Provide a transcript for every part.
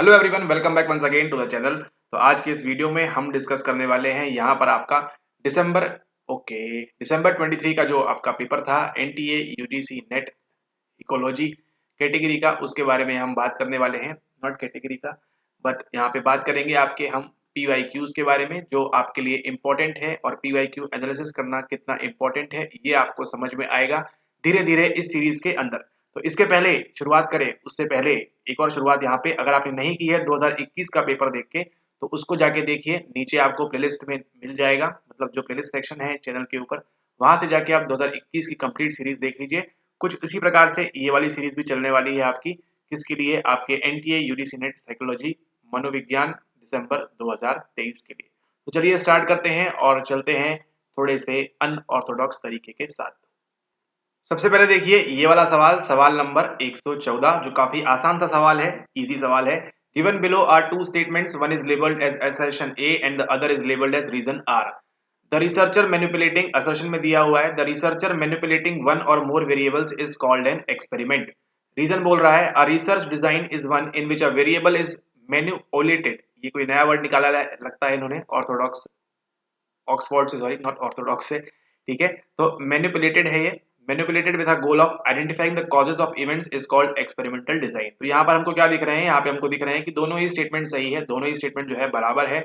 Hello everyone, welcome back once again to the channel. तो आज के इस वीडियो में हम डिस्कस करने वाले हैं यहाँ पर आपका दिसंबर दिसंबर 23 का जो आपका पेपर था NTA UGC net ecology category का, उसके बारे में हम बात करने वाले हैं। नॉट कैटेगरी का, बट यहाँ पे बात करेंगे आपके हम पीवाईक्यूज के बारे में जो आपके लिए इम्पोर्टेंट है, और पीवाईक्यू एनालिसिस करना कितना इम्पोर्टेंट है ये आपको समझ में आएगा धीरे धीरे इस सीरीज के अंदर। तो इसके पहले शुरुआत करें, उससे पहले एक और शुरुआत यहाँ पे अगर आपने नहीं की है 2021 का पेपर देख के, तो उसको जाके देखिए। नीचे आपको प्लेलिस्ट में मिल जाएगा, मतलब जो प्लेलिस्ट सेक्शन है चैनल के ऊपर, वहां से जाके आप 2021 की कंप्लीट सीरीज देख लीजिए। कुछ इसी प्रकार से ये वाली सीरीज भी चलने वाली है आपकी, किसके लिए? आपके एनटीए यूजीसी नेट साइकोलॉजी मनोविज्ञान दिसंबर 2023 के लिए। तो चलिए स्टार्ट करते हैं और चलते हैं थोड़े से अनऑर्थोडॉक्स तरीके के साथ। सबसे पहले देखिए ये वाला सवाल, सवाल नंबर 114, जो काफी आसान सा सवाल है, इजी सवाल है। Given below are two statements, one is labelled as assertion A and the other is labelled as reason R। The researcher manipulating, assertion में दिया हुआ है the researcher manipulating one or more variables is called an experiment. Reason बोल रहा है a research design is one in which a variable is manipulated. ये कोई नया वर्ड निकाला लगता है इन्होंने, ऑर्थोडॉक्स ऑक्सफोर्ड से, सॉरी नॉट ऑर्थोडॉक्स से, ठीक है। तो मैनिपुलेटेड है ये, manipulated with a goal of identifying the causes of events is called experimental design. तो यहाँ पर हमको क्या दिख रहे हैं? यहाँ पे हमको दिख रहे हैं कि दोनों ही स्टेटमेंट सही है, दोनों ही स्टेटमेंट जो है बराबर है,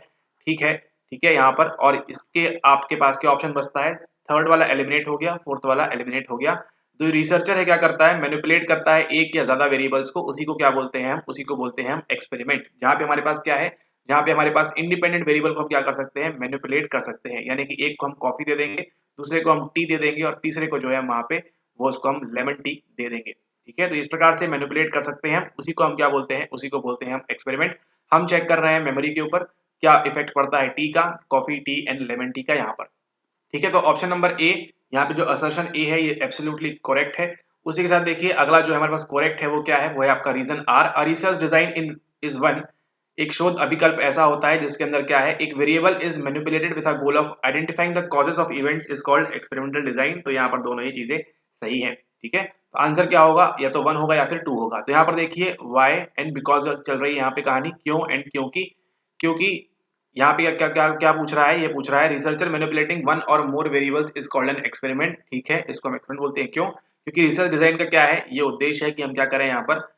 ठीक है, ठीक है यहाँ पर। और इसके आपके पास क्या ऑप्शन बचता है? थर्ड वाला एलिमिनेट हो गया, फोर्थ वाला एलिमिनेट हो गया। जो रिसर्चर है क्या करता है? मैनिपुलेट करता है एक या ज्यादा वेरिएबल्स को, उसी को क्या बोलते हैं हम? उसी को बोलते हैं हम एक्सपेरिमेंट। जहाँ पे हमारे पास क्या है? जहाँ पे हमारे पास इंडिपेंडेंट वेरिएबल को हम क्या कर सकते हैं? मैनिपुलेट कर सकते हैं। यानी कि एक को हम कॉफी दे देंगे, दूसरे को हम टी दे देंगे, और तीसरे को जो है वहां पे वो उसको हम लेमन टी दे देंगे, ठीक है। तो इस प्रकार से मैनिपुलेट कर सकते हैं, उसी को हम क्या बोलते हैं? उसी को बोलते हैं हम एक्सपेरिमेंट। हम चेक कर रहे हैं मेमोरी के ऊपर क्या इफेक्ट पड़ता है टी का, coffee tea and lemon tea का यहाँ पर, ठीक है। तो ऑप्शन नंबर ए, यहाँ पे जो असर्शन ए है ये एब्सोल्युटली करेक्ट है। उसी के साथ देखिए अगला जो हमारे पास करेक्ट है वो क्या है? वो है आपका reason R. A research design in is one, एक शोध अभिकल्प ऐसा होता है जिसके अंदर क्या है? एक variable is manipulated with a goal of identifying the causes of events is called experimental design. तो यहाँ पर दोनों ही चीजें सही है, ठीक है। तो आंसर क्या होगा? या तो 1 होगा या फिर 2 होगा। तो यहाँ पर देखिए वाई एंड बिकॉज चल रही है यहाँ पे कहानी, क्यों एंड क्योंकि। क्योंकि यहाँ पे क्या क्या क्या पूछ रहा है? ये पूछ रहा है researcher manipulating one or more variables is called an experiment, ठीक है, इसको हम एक्सपेरिमेंट बोलते हैं। क्यों? क्योंकि रिसर्च डिजाइन का क्या है? ये उद्देश्य है कि हम क्या करें यहाँ पर?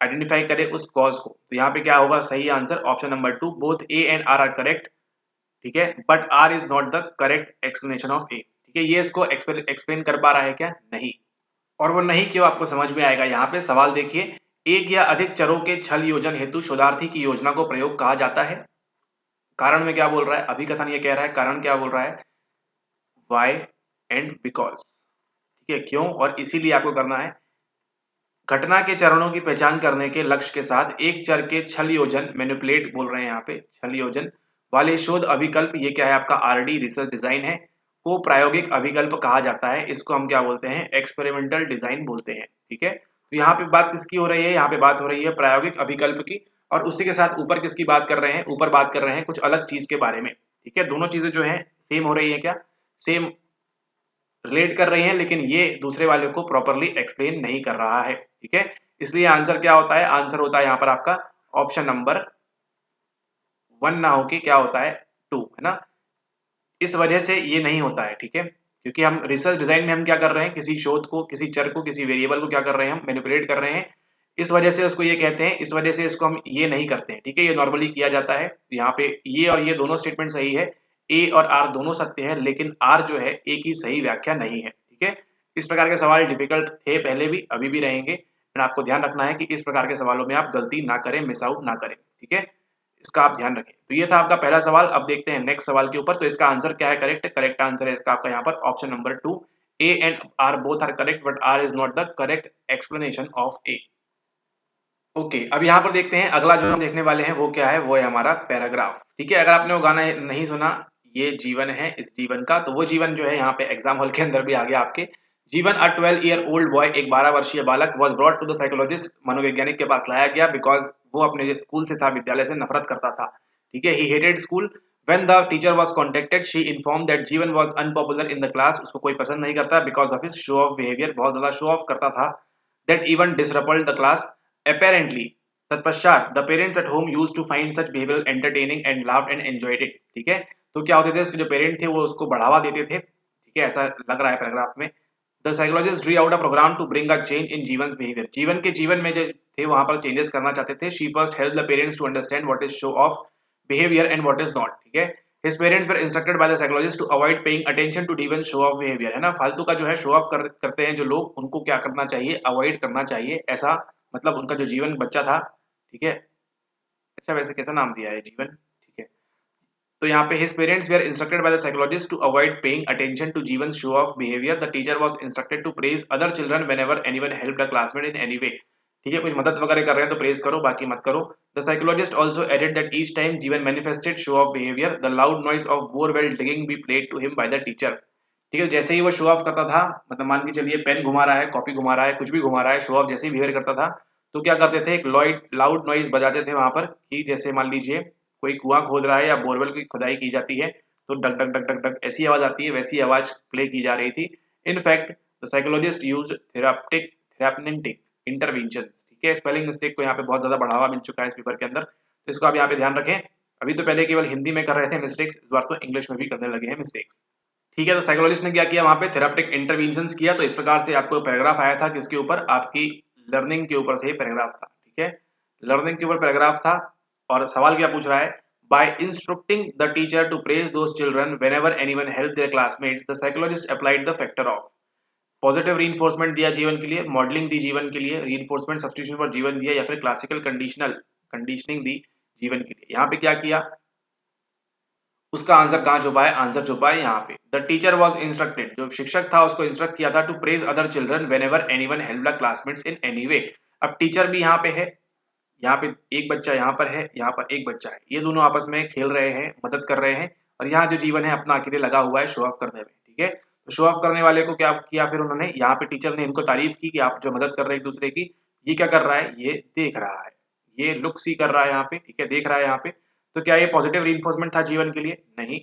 आइडेंटिफाई करें उस कॉज को। तो यहाँ पे क्या होगा? सही answer option number 2, both A and R are correct, ठीक है, but R is not the correct explanation of A, ठीक है। ये इसको एक्सप्लेन कर पा रहा है क्या? नहीं। और वो नहीं क्यों, आपको समझ में आएगा। यहाँ पे सवाल देखिए, एक या अधिक चरों के छल योजन हेतु शोधार्थी की योजना को प्रयोग कहा जाता है। कारण में क्या बोल रहा है? अभिकथन ये कह रहा है, कारण क्या बोल रहा है? वाई एंड बिकॉज, ठीक है, क्यों और इसीलिए आपको करना है। घटना के चरणों की पहचान करने के लक्ष्य के साथ एक चर के छल योजन, मैनिपुलेट बोल रहे हैं यहाँ पे, छल योजन वाले शोध अभिकल्प, ये क्या है आपका? आरडी रिसर्च डिजाइन है, को प्रायोगिक अभिकल्प कहा जाता है। इसको हम क्या बोलते हैं? एक्सपेरिमेंटल डिजाइन बोलते हैं, ठीक है। तो यहाँ पे बात किसकी हो रही है? यहाँ पे बात हो रही है प्रायोगिक अभिकल्प की, और उसी के साथ ऊपर किसकी बात कर रहे हैं? ऊपर बात कर रहे हैं कुछ अलग चीज के बारे में, ठीक है। दोनों चीजें जो है सेम हो रही है क्या? सेम रिलेट कर रही हैं, लेकिन ये दूसरे वाले को प्रॉपरली एक्सप्लेन नहीं कर रहा है, ठीक है। इसलिए आंसर क्या होता है? आंसर होता है यहाँ पर आपका ऑप्शन नंबर 1 ना होके क्या होता है? 2, है ना। इस वजह से ये नहीं होता है, ठीक है, क्योंकि हम रिसर्च डिजाइन में हम क्या कर रहे हैं? किसी शोध को, किसी चर को, किसी वेरिएबल को क्या कर रहे हैं? हम मैनिपुलेट कर रहे हैं। इस वजह से उसको ये कहते हैं, इस वजह से इसको हम ये नहीं करते हैं, ठीक है। ये नॉर्मली किया जाता है। तो यहाँ पे ये और ये दोनों स्टेटमेंट सही है, ए और आर दोनों सत्य है, लेकिन आर जो है ए की सही व्याख्या नहीं है, ठीक है। इस प्रकार के सवाल डिफिकल्ट थे पहले भी, अभी भी रहेंगे, एंड आपको ध्यान रखना है कि इस प्रकार के सवालों में आप गलती ना करें, मिस आउट ना करें, ठीक है। इसका आप ध्यान रखें। तो ये था आपका पहला सवाल। अब देखते हैं नेक्स्ट सवाल के ऊपर। तो इसका आंसर क्या है? करेक्ट, करेक्ट आंसर है इसका आपका यहाँ पर option number 2, A and R both are correct, but R is not the correct explanation of A. Okay, अब यहाँ पर देखते हैं अगला जो हम देखने वाले हैं वो क्या है? वो है हमारा पैराग्राफ, ठीक है। अगर आपने वो गाना नहीं सुना, ये जीवन है इस जीवन का, तो वो जीवन जो है यहाँ पे एग्जाम हॉल के अंदर भी आ गया आपके। जीवन अ 12-year-old बॉय, एक 12 वर्षीय बालक, was brought to the psychologist, मनोवैज्ञानिक के पास लाया गया, बिकॉज वो अपने स्कूल से था, विद्यालय से नफरत करता था, ठीक है। He hated school. When the teacher was contacted, she informed that जीवन was unpopular in the class, उसको कोई पसंद नहीं करता, because of his show off behavior, बहुत ज्यादा शो ऑफ करता था, that even disrupted the class. Apparently तत्पश्चात the parents at home used to find such behaviour entertaining and laughed and enjoyed it. ठीक है, तो क्या होते थे, उसके जो पेरेंट थे वो उसको बढ़ावा देते थे। ठीक है, ऐसा लग रहा है पैराग्राफ में। The psychologist drew out a programme to bring a change in Jeevan's behaviour. Jeevan में जो थे वहां पर चेंजेस करना चाहते थे। She first help the parents to understand what is show off behaviour and what is not. ठीक है, his parents were instructed by the psychologist to avoid paying attention to डिवन शो ऑफ बिहेवियर। है ना, फालतू का जो है show off करते हैं जो लोग, उनको क्या करना चाहिए, अवॉइड करना चाहिए। ऐसा मतलब उनका जो जीवन बच्चा था। ठीक है, अच्छा वैसे कैसा नाम दिया है जीवन। ठीक है, तो यहाँ पे his parents were instructed by the psychologist to avoid paying attention to Jeevan's show of behavior. The teacher was instructed to praise other children whenever anyone helped a classmate in any way. ठीक है, कुछ मदद वगैरह कर रहे हैं तो praise करो, बाकी मत करो। The psychologist also added that each time Jeevan manifested show of behavior, the loud noise of borewell digging be played to him by the teacher. ठीक है, जैसे ही वो शो ऑफ करता था, मतलब मान के चलिए पेन घुमा रहा है, कॉपी घुमा रहा है, कुछ भी घुमा रहा है, शो ऑफ जैसे ही बिहेवियर करता था, तो क्या करते थे, एक लाउड नॉइज बजाते थे वहां पर, कि जैसे मान लीजिए कोई कुआं खोद रहा है या बोरवेल की खुदाई की जाती है, तो duck duck duck duck duck ऐसी आवाज आती है, वैसी आवाज प्ले की जा रही थी। In fact the psychologist used therapeutic intervention. ठीक है, स्पेलिंग मिस्टेक को यहाँ पे बहुत ज्यादा बढ़ावा मिल चुका है इस पेपर के अंदर, तो इसको आप यहाँ पे ध्यान रखें। अभी तो पहले केवल हिंदी में कर रहे थे मिस्टेक्स, इस बार तो इंग्लिश में भी करने लगे हैं मिस्टेक्स। ठीक है, तो साइकोलॉजिस्ट ने क्या किया, वहां पे थेराप्टिक इंटरवेंशन किया। तो इस प्रकार से आपको पैराग्राफ आया था, किसके ऊपर, आपकी लर्निंग के ऊपर से ही पैराग्राफ था। ठीक है, लर्निंग के ऊपर पैराग्राफ था, और सवाल क्या पूछ रहा है, by instructing the teacher to praise those children whenever anyone helped their classmates, the psychologist applied the factor of positive reinforcement दिया जीवन के लिए, मॉडलिंग दी जीवन के लिए, रीइंफोर्समेंट सब्स्टिट्यूशन फॉर जीवन दिया, या फिर क्लासिकल कंडीशनिंग दी जीवन के लिए। यहाँ पे क्या किया, उसका आंसर कहाँ छुपा है, आंसर छुपा है यहाँ पे। द टीचर वॉज इंस्ट्रक्टेड, जो शिक्षक था उसको इंस्ट्रक्ट किया था, to praise other children whenever anyone helped the classmates in any way. अब टीचर भी यहाँ पे है, यहाँ पे एक बच्चा यहाँ पर है, यहाँ पर एक बच्चा है, ये दोनों आपस में खेल रहे हैं, मदद कर रहे हैं, और यहाँ जो जीवन है अपना अकेले लगा हुआ है शो ऑफ करने में। ठीक है, तो शो ऑफ करने वाले को क्या किया फिर उन्होंने, यहाँ पे टीचर ने इनको तारीफ की कि आप जो मदद कर रहे हैं एक दूसरे की, ये क्या कर रहा है, ये देख रहा है, ये लुक सी कर रहा है यहाँ पे। ठीक है, देख रहा है यहाँ पे। तो क्या ये पॉजिटिव रीइंफोर्समेंट था जीवन के लिए, नहीं।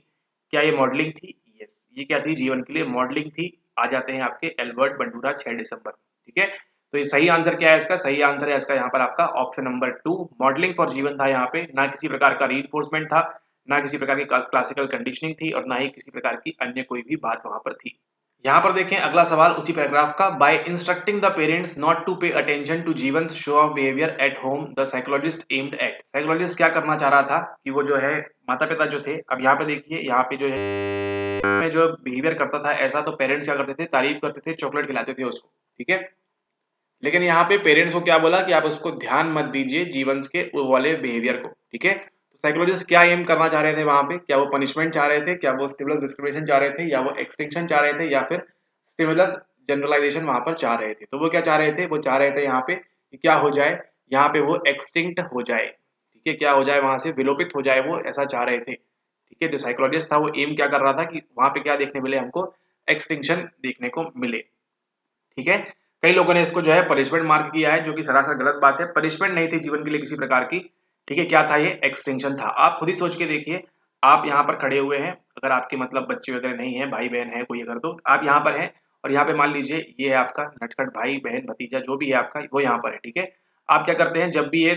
क्या ये मॉडलिंग थी, यस, ये क्या थी, जीवन के लिए मॉडलिंग थी। आ जाते हैं आपके एल्बर्ट बंडूरा 6 दिसंबर। ठीक है, तो ये सही आंसर क्या है इसका, सही आंसर है इसका यहाँ पर आपका ऑप्शन नंबर 2, मॉडलिंग फॉर जीवन था यहाँ पे। ना किसी प्रकार का रीइंफोर्समेंट था, ना किसी प्रकार की क्लासिकल कंडीशनिंग थी, और ना ही किसी प्रकार की अन्य कोई भी बात वहां पर थी। यहाँ पर देखें अगला सवाल उसी पैराग्राफ का, by instructing the parents not to pay attention to Jeevan's show off behaviour at home, the psychologist aimed at. Psychologist क्या करना चाह रहा था कि वो जो है माता पिता जो थे, अब यहाँ पे देखिए, यहाँ पे जो है में जो बिहेवियर करता था ऐसा, तो पेरेंट्स क्या करते थे, तारीफ करते थे, चॉकलेट खिलाते थे उसको। ठीक है, लेकिन यहाँ पे पेरेंट्स को क्या बोला कि आप उसको ध्यान मत दीजिए जीवन के वो वाले बिहेवियर को। ठीक है, तो साइकोलॉजिस्ट क्या एम करना चाह रहे थे वहां पे, क्या वो पनिशमेंट चाह रहे थे, क्या वो स्टिमुलस डिस्क्रिमिनेशन चाह रहे थे, या वो एक्सटिंक्शन चाह रहे थे, या फिर स्टिमुलस जनरलाइजेशन वहां पर चाह रहे थे। तो वो क्या चाह रहे थे, वो चाह रहे थे यहाँ पे कि क्या हो जाए, यहाँ पे वो एक्सटिंक्ट हो जाए। ठीक है, क्या हो जाए, वहां से विलोपित हो जाए, वो ऐसा चाह रहे थे। ठीक है, जो साइकोलॉजिस्ट था वो एम क्या कर रहा था कि वहां पे क्या देखने मिले हमको, एक्सटिंक्शन देखने को मिले। ठीक है, कई लोगों ने इसको जो है पनिशमेंट मार्क किया है, जो कि सरासर गलत बात है। पनिशमेंट नहीं थी जीवन के लिए किसी प्रकार की। ठीक है, क्या था, ये एक्सटेंशन था। आप खुद ही सोच के देखिए, आप यहाँ पर खड़े हुए हैं, अगर आपके मतलब बच्चे वगैरह नहीं है, भाई बहन है कोई अगर, तो आप यहाँ पर हैं, और यहाँ पे मान लीजिए ये है आपका नटखट भाई बहन भतीजा जो भी है आपका, वो यहाँ पर है। ठीक है, आप क्या करते हैं, जब भी ये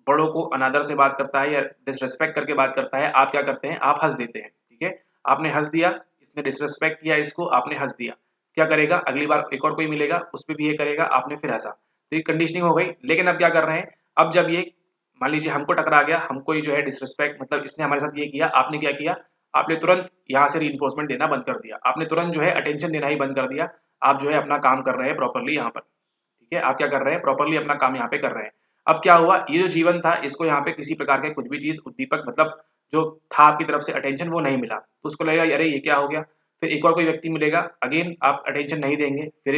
बड़ों को अनादर से बात करता है या डिसरेस्पेक्ट करके बात करता है, आप क्या करते हैं, आप हंस देते हैं। ठीक है, आपने हंस दिया, इसने डिसरेस्पेक्ट किया इसको, आपने हंस दिया, क्या करेगा, अगली बार एक और कोई मिलेगा उस पर भी ये करेगा, आपने फिर हंसा, तो ये कंडीशनिंग हो गई। लेकिन अब क्या कर रहे हैं, अब जब ये मान लीजिए हमको टकरा गया, हमको ये जो है डिसरिस्पेक्ट, मतलब इसने हमारे साथ ये किया, आपने क्या किया, आपने तुरंत यहाँ से रीइंफोर्समेंट देना बंद कर दिया, आपने तुरंत जो है अटेंशन देना ही बंद कर दिया। आप जो है अपना काम कर रहे हैं प्रॉपरली यहाँ पर। ठीक है, आप क्या कर रहे हैं, प्रॉपरली अपना काम यहाँ पे कर रहे हैं। अब क्या हुआ, ये जो जीवन था इसको यहाँ पे किसी प्रकार के कुछ भी चीज उद्दीपक, मतलब जो था आपकी तरफ से अटेंशन, वो नहीं मिला, तो उसको लगेगा अरे ये क्या हो गया। फिर एक और कोई व्यक्ति मिलेगा, अगेन आप अटेंशन नहीं देंगे, फिर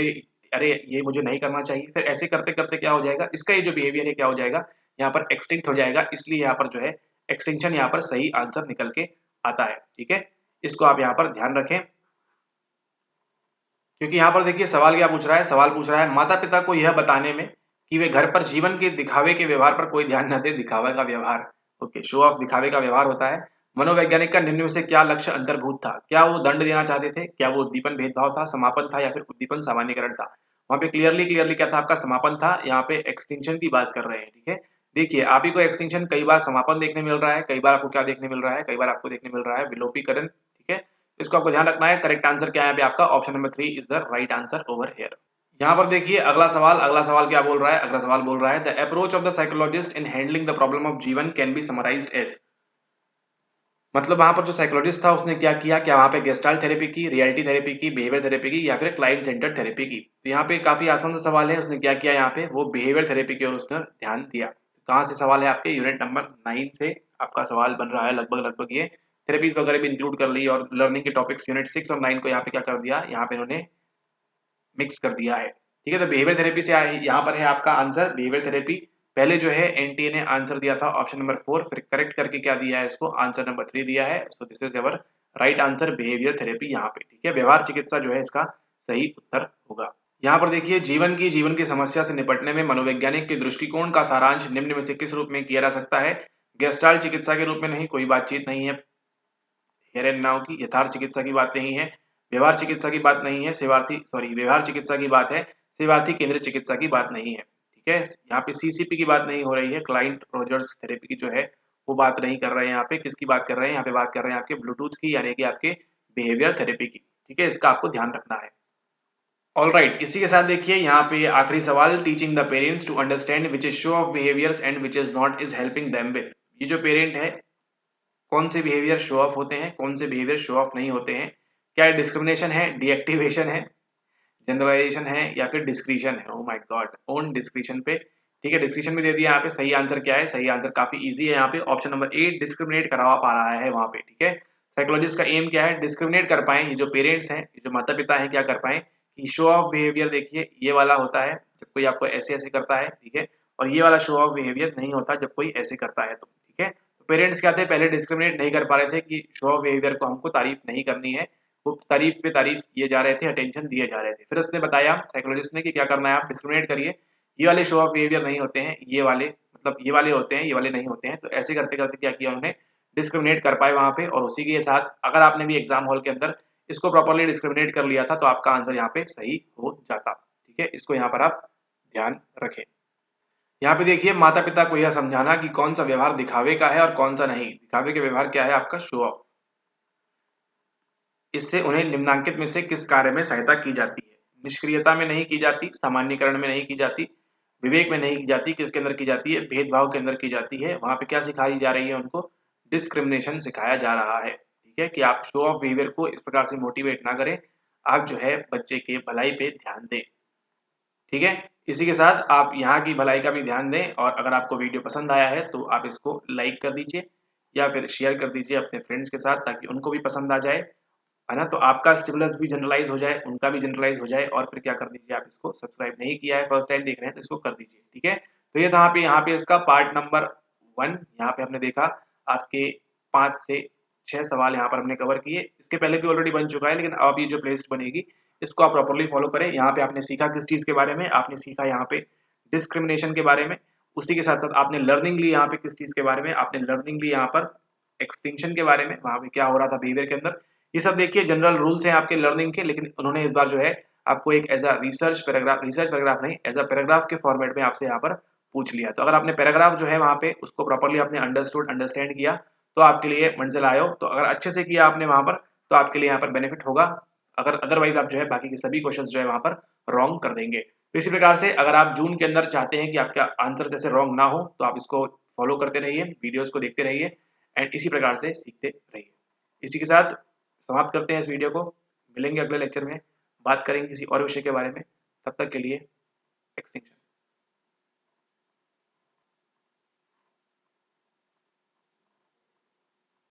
अरे ये मुझे नहीं करना चाहिए, फिर ऐसे करते करते क्या हो जाएगा, इसका ये जो बिहेवियर है क्या हो जाएगा, यहाँ पर एक्सटिंक्ट हो जाएगा। इसलिए यहाँ पर जो है एक्सटिंक्शन यहाँ पर सही आंसर निकल के आता है। ठीक है, इसको आप यहाँ पर ध्यान रखें, क्योंकि यहाँ पर देखिए सवाल क्या पूछ रहा है, सवाल पूछ रहा है माता पिता को यह बताने में कि वे घर पर जीवन के दिखावे के व्यवहार पर कोई ध्यान न दे, दिखावे का व्यवहार, ओके, शो ऑफ दिखावे का व्यवहार होता है। मनोवैज्ञानिक का निम्न में से क्या लक्ष्य अंतर्भूत था, क्या वो दंड देना चाहते थे, क्या वो उद्दीपन भेदभाव था, समापन था, या फिर उद्दीपन सामान्यकरण था। वहां पे क्लियरली क्या था, आपका समापन था, यहाँ पे एक्सटिंक्शन की बात कर रहे हैं। ठीक है, देखिए आप ही को एक्सटिंक्शन कई बार समापन देखने मिल रहा है, कई बार आपको क्या देखने मिल रहा है, कई बार आपको देखने मिल रहा है विलोपीकरण, ठीक है। इसको आपको ध्यान रखना है। करेक्ट आंसर क्या है यहाँ पे आपका option number 3 is the right answer over here. यहाँ पर देखिए अगला सवाल क्या बोल रहा है? अगला सवाल बोल रहा है the approach of the psychologist in handling the problem of जीवन कैन बी समराइज्ड एज। मतलब वहां पर जो साइकोलॉजिस्ट था उसने क्या किया, क्या वहां पे गेस्टाल्ट थेरेपी की, रियलिटी थेरेपी की, बिहेवियर थेरेपी की या फिर क्लाइंट सेंटर्ड थेरेपी की? तो यहाँ पे काफी आसान सा सवाल है। उसने क्या किया यहाँ पे, वो बिहेवियर थेरेपी की ओर उसने ध्यान दिया। कहाँ से सवाल है आपके? यूनिट नंबर 9 से आपका सवाल बन रहा है लगभग ये थेरेपीज वगैरह भी इंक्लूड कर ली और लर्निंग के टॉपिक्स यूनिट 6 और 9 को यहाँ पे क्या कर दिया, यहाँ पे इन्होंने मिक्स कर दिया है, ठीक है। तो बिहेवियर थेरेपी से यहाँ पर है आपका आंसर बिहेवियर थेरेपी। पहले जो है एनटीए ने आंसर दिया था ऑप्शन नंबर 4, फिर करेक्ट करके क्या दिया है इसको, आंसर नंबर 3 दिया है। So this is our right answer behaviour therapy यहाँ पे, ठीक है। व्यवहार चिकित्सा जो है इसका सही उत्तर होगा। यहाँ पर देखिए जीवन की समस्या से निपटने में मनोवैज्ञानिक के दृष्टिकोण का सारांश निम्न में से किस रूप में किया जा सकता है? गेस्टाल्ट चिकित्सा के रूप में नहीं, कोई बातचीत नहीं है। हियर एंड नाउ की यथार्थ चिकित्सा की बात नहीं है, व्यवहार चिकित्सा की बात नहीं है, व्यवहार चिकित्सा की बात है, सेवार्थी केंद्रित चिकित्सा की बात नहीं है, ठीक है। यहाँ पे सीसीपी की बात नहीं हो रही है, क्लाइंट रोजर्स थेरेपी की जो है वो बात नहीं कर रहे हैं। यहाँ पे किसकी बात कर रहे हैं? यहाँ पे बात कर रहे हैं आपके ब्लूटूथ की, यानी कि आपके बिहेवियर थेरेपी की, ठीक है। इसका आपको ध्यान रखना है। ऑलराइट, इसी के साथ देखिए यहाँ पे आखिरी सवाल, teaching the parents to understand which is show of behaviours and which is not is helping them with. ये जो पेरेंट है, कौन से बिहेवियर शो ऑफ होते हैं, कौन से बिहेवियर शो ऑफ नहीं होते हैं? क्या डिस्क्रिमिनेशन है, डीएक्टिवेशन है, जनरलाइजेशन है या फिर डिस्क्रिशन है? Oh my God, own discretion पे, ठीक है। डिस्क्रिशन भी दे दिया यहाँ पे। सही आंसर क्या है? सही आंसर काफी इजी है यहाँ पे, ऑप्शन नंबर 8 डिस्क्रिमिनेट करवा पा रहा है वहां पे, ठीक है। साइकोलॉजिस्ट का एम क्या है? डिस्क्रिमिनेट कर पाए, ये जो पेरेंट्स हैं, ये जो माता पिता हैं, क्या कर पाए कि शो ऑफ बिहेवियर देखिए ये वाला होता है जब कोई आपको ऐसे ऐसे करता है, ठीक है। और ये वाला शो ऑफ बिहेवियर नहीं होता जब कोई ऐसे करता है, तो ठीक है। पेरेंट्स क्या थे, पहले डिस्क्रिमिनेट नहीं कर पा रहे थे कि शो ऑफ बिहेवियर को हमको तारीफ नहीं करनी है, वो तारीफ पे तारीफ किए जा रहे थे, अटेंशन दिए जा रहे थे। फिर उसने बताया साइकोलॉजिस्ट ने कि क्या करना है, आप डिस्क्रिमिनेट करिए, ये वाले शो ऑफ बिहेवियर नहीं होते हैं, ये वाले मतलब ये वाले होते हैं, ये वाले नहीं होते हैं। तो ऐसे करते करते क्या किया उन्होंने, डिस्क्रिमिनेट कर पाए वहां पे। और उसी के साथ अगर आपने भी एग्जाम हॉल के अंदर इसको प्रॉपरली डिस्क्रिमिनेट कर लिया था तो आपका आंसर यहाँ पे सही हो जाता, ठीक है। इसको यहाँ पर आप ध्यान रखें। यहाँ पे देखिए माता पिता को यह समझाना कि कौन सा व्यवहार दिखावे का है और कौन सा नहीं। दिखावे के व्यवहार क्या है आपका? Show off. इससे उन्हें निम्नांकित में से किस कार्य में सहायता की जाती है? निष्क्रियता में नहीं की जाती, सामान्यकरण में नहीं की जाती, विवेक में नहीं की जाती, किसके अंदर की जाती है? भेदभाव के अंदर की जाती है। वहां पे क्या सिखाई जा रही है उनको? डिस्क्रिमिनेशन सिखाया जा रहा है, ठीक है। कि आप शो ऑफ बिहेवियर को इस प्रकार से मोटिवेट ना करें, आप जो है बच्चे के भलाई पे ध्यान दें, ठीक है। इसी के साथ आप यहाँ की भलाई का भी ध्यान दें। और अगर आपको वीडियो पसंद आया है तो आप इसको लाइक कर दीजिए या फिर शेयर कर दीजिए अपने फ्रेंड्स के साथ, ताकि उनको भी पसंद आ जाए, है ना। तो आपका स्टिमुलस भी जनरलाइज हो जाए, उनका भी जनरलाइज हो जाए। और फिर क्या कर दीजिए, आप इसको सब्सक्राइब नहीं किया है, फर्स्ट टाइम देख रहे हैं तो इसको कर दीजिए, ठीक है। तो ये था यहाँ पे इसका पार्ट नंबर 1। यहाँ पे हमने देखा आपके 5 से 6 सवाल यहाँ पर हमने कवर किए। इसके पहले भी ऑलरेडी बन चुका है, लेकिन अब ये जो प्लेलिस्ट बनेगी इसको आप प्रॉपर्ली फॉलो करें। यहाँ पे आपने सीखा किस चीज के बारे में? आपने सीखा यहाँ पे डिस्क्रिमिनेशन के बारे में। उसी के साथ साथ आपने लर्निंग ली यहाँ पे किस चीज के बारे में? आपने लर्निंग ली यहाँ पर एक्सटिंक्शन के बारे में, वहां पे क्या हो रहा था बिहेवियर के अंदर। ये सब देखिए जनरल रूल्स हैं आपके लर्निंग के, लेकिन उन्होंने इस बार जो है आपको एक एज अ रिसर्च पैराग्राफ नहीं, एज अ पैराग्राफ के फॉर्मेट में आपसे यहाँ पर पूछ लिया। तो अगर आपने पैराग्राफ जो है वहां पे उसको प्रॉपर्ली आपने अंडरस्टैंड किया तो आपके लिए मंजिल आयो। तो अगर अच्छे से किया आपने वहां पर तो आपके लिए यहाँ पर बेनिफिट होगा। अगर अदरवाइज आप जो है बाकी के सभी क्वेश्चन जो है वहां पर रॉन्ग कर देंगे। तो इसी प्रकार से अगर आप जून के अंदर चाहते हैं कि आपका आंसर जैसे रॉन्ग ना हो तो आप इसको फॉलो करते रहिए, वीडियोस को देखते रहिए एंड इसी प्रकार से सीखते रहिए। इसी के साथ समाप्त करते हैं इस वीडियो को। मिलेंगे अगले लेक्चर में, बात करेंगे किसी और विषय के बारे में। तब तक के लिए एक्सटिंक्शन।